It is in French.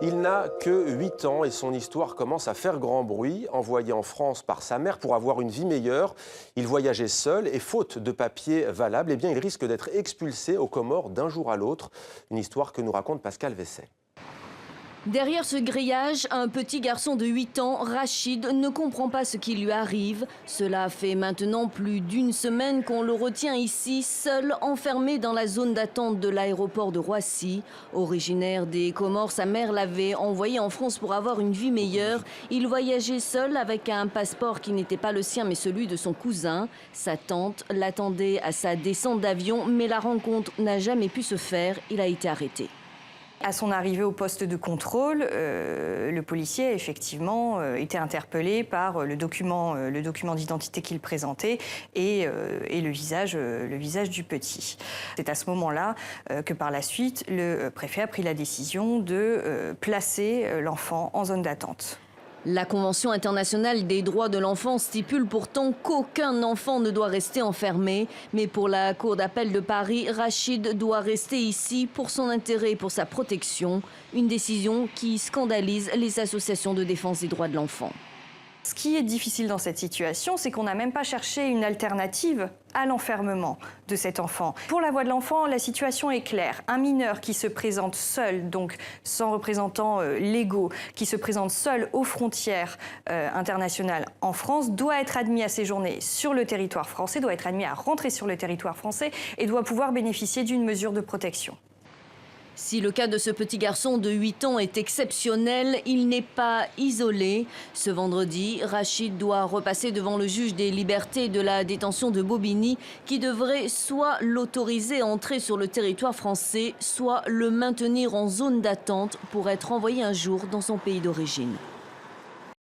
Il n'a que 8 ans et son histoire commence à faire grand bruit. Envoyé en France par sa mère pour avoir une vie meilleure, il voyageait seul et faute de papiers valables, eh bien, il risque d'être expulsé aux Comores d'un jour à l'autre. Une histoire que nous raconte Pascal Vesset. Derrière ce grillage, un petit garçon de 8 ans, Rachid, ne comprend pas ce qui lui arrive. Cela fait maintenant plus d'une semaine qu'on le retient ici, seul, enfermé dans la zone d'attente de l'aéroport de Roissy. Originaire des Comores, sa mère l'avait envoyé en France pour avoir une vie meilleure. Il voyageait seul avec un passeport qui n'était pas le sien mais celui de son cousin. Sa tante l'attendait à sa descente d'avion, mais la rencontre n'a jamais pu se faire. Il a été arrêté. À son arrivée au poste de contrôle, le policier a effectivement été interpellé par le document d'identité qu'il présentait et le visage du petit. C'est à ce moment-là que par la suite, le préfet a pris la décision de placer l'enfant en zone d'attente. La Convention internationale des droits de l'enfant stipule pourtant qu'aucun enfant ne doit rester enfermé. Mais pour la Cour d'appel de Paris, Rachid doit rester ici pour son intérêt et pour sa protection. Une décision qui scandalise les associations de défense des droits de l'enfant. Ce qui est difficile dans cette situation, c'est qu'on n'a même pas cherché une alternative à l'enfermement de cet enfant. Pour la voix de l'enfant, la situation est claire. Un mineur qui se présente seul, donc sans représentants légaux, qui se présente seul aux frontières internationales en France, doit être admis à séjourner sur le territoire français, doit être admis à rentrer sur le territoire français et doit pouvoir bénéficier d'une mesure de protection. Si le cas de ce petit garçon de 8 ans est exceptionnel, il n'est pas isolé. Ce vendredi, Rachid doit repasser devant le juge des libertés de la détention de Bobigny qui devrait soit l'autoriser à entrer sur le territoire français, soit le maintenir en zone d'attente pour être envoyé un jour dans son pays d'origine.